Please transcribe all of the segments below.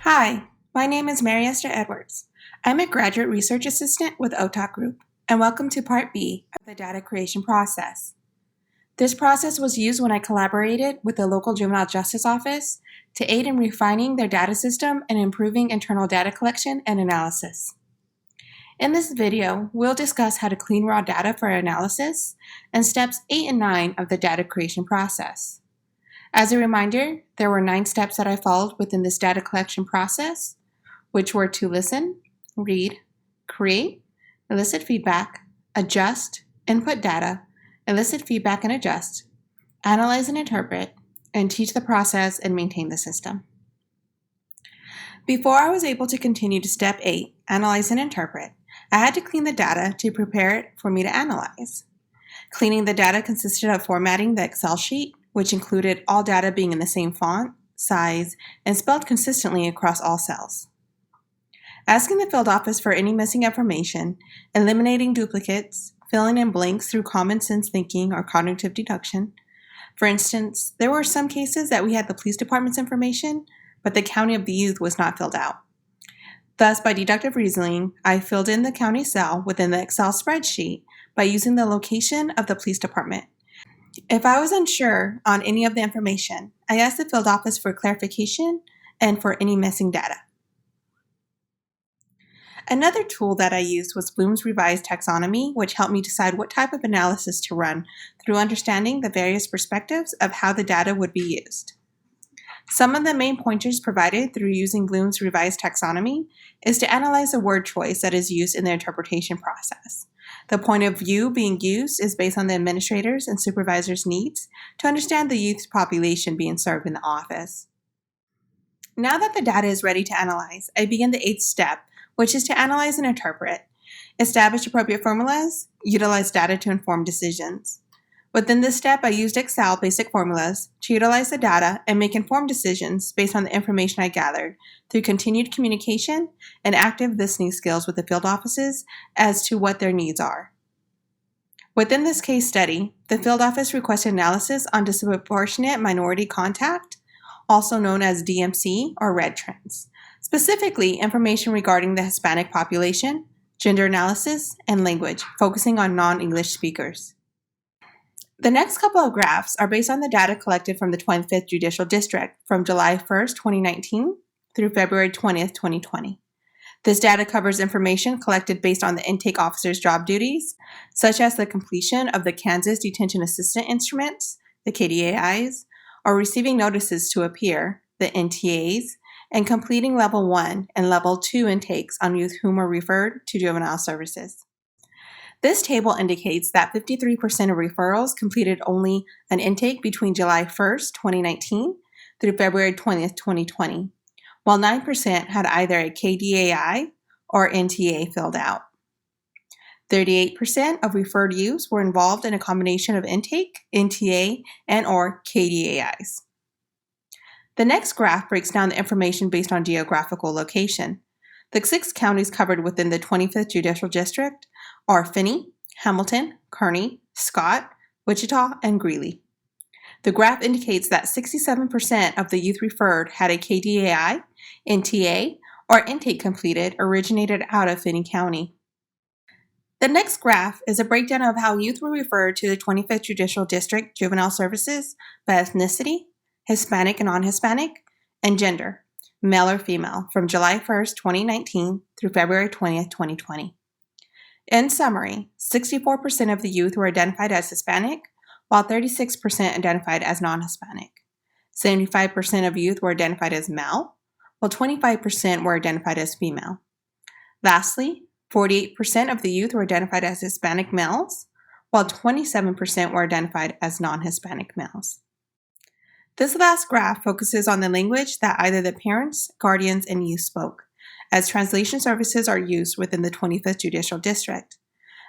Hi, my name is Mari-Esther Edwards. I'm a graduate research assistant with OTOK Group, and welcome to Part B of the data creation process. This process was used when I collaborated with the local juvenile justice office to aid in refining their data system and improving internal data collection and analysis. In this video, we'll discuss how to clean raw data for analysis and steps 8 and 9 of the data creation process. As a reminder, there were 9 steps that I followed within this data collection process, which were to listen, read, create, elicit feedback, adjust, input data, elicit feedback and adjust, analyze and interpret, and teach the process and maintain the system. Before I was able to continue to step 8, analyze and interpret, I had to clean the data to prepare it for me to analyze. Cleaning the data consisted of formatting the Excel sheet, which included all data being in the same font, size, and spelled consistently across all cells. Asking the field office for any missing information, eliminating duplicates, filling in blanks through common sense thinking or cognitive deduction. For instance, there were some cases that we had the police department's information, but the county of the youth was not filled out. Thus, by deductive reasoning, I filled in the county cell within the Excel spreadsheet by using the location of the police department. If I was unsure on any of the information, I asked the field office for clarification and for any missing data. Another tool that I used was Bloom's revised taxonomy, which helped me decide what type of analysis to run through understanding the various perspectives of how the data would be used. Some of the main pointers provided through using Bloom's revised taxonomy is to analyze the word choice that is used in the interpretation process. The point of view being used is based on the administrators' and supervisors' needs to understand the youth population being served in the office. Now that the data is ready to analyze, I begin the 8th step, which is to analyze and interpret, establish appropriate formulas, utilize data to inform decisions. Within this step, I used Excel basic formulas to utilize the data and make informed decisions based on the information I gathered through continued communication and active listening skills with the field offices as to what their needs are. Within this case study, the field office requested analysis on disproportionate minority contact, also known as DMC or red trends, specifically information regarding the Hispanic population, gender analysis, and language, focusing on non-English speakers. The next couple of graphs are based on the data collected from the 25th Judicial District from July 1st, 2019 through February 20th, 2020. This data covers information collected based on the intake officer's job duties, such as the completion of the Kansas Detention Assistant Instruments, the KDAIs, or receiving notices to appear, the NTAs, and completing Level 1 and Level 2 intakes on youth whom are referred to juvenile services. This table indicates that 53% of referrals completed only an intake between July 1st, 2019 through February 20th, 2020, while 9% had either a KDAI or NTA filled out. 38% of referred youths were involved in a combination of intake, NTA, and/or KDAIs. The next graph breaks down the information based on geographical location. The 6 counties covered within the 25th Judicial District are Finney, Hamilton, Kearney, Scott, Wichita, and Greeley. The graph indicates that 67% of the youth referred had a KDAI, NTA, or intake completed originated out of Finney County. The next graph is a breakdown of how youth were referred to the 25th Judicial District Juvenile Services by ethnicity, Hispanic and non-Hispanic, and gender, male or female, from July 1st, 2019 through February 20th, 2020. In summary, 64% of the youth were identified as Hispanic, while 36% identified as non-Hispanic. 75% of youth were identified as male, while 25% were identified as female. Lastly, 48% of the youth were identified as Hispanic males, while 27% were identified as non-Hispanic males. This last graph focuses on the language that either the parents, guardians, and youth spoke, as translation services are used within the 25th Judicial District.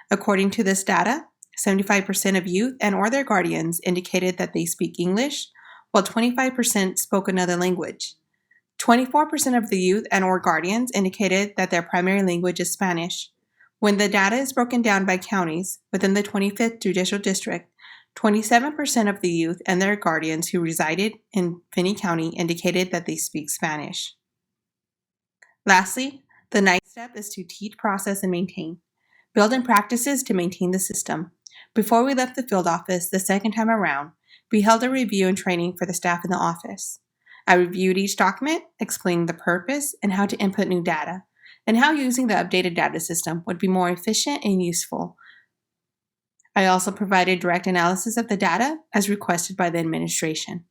According to this data, 75% of youth and/or their guardians indicated that they speak English, while 25% spoke another language. 24% of the youth and/or guardians indicated that their primary language is Spanish. When the data is broken down by counties within the 25th Judicial District, 27% of the youth and their guardians who resided in Finney County indicated that they speak Spanish. Lastly, the ninth step is to teach, process, and maintain. Build in practices to maintain the system. Before we left the field office the second time around, we held a review and training for the staff in the office. I reviewed each document, explaining the purpose and how to input new data, and how using the updated data system would be more efficient and useful. I also provided direct analysis of the data as requested by the administration.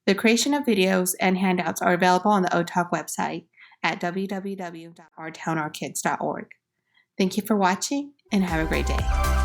The creation of videos and handouts are available on the OTOK website at www.ourtownourkids.org. Thank you for watching and have a great day.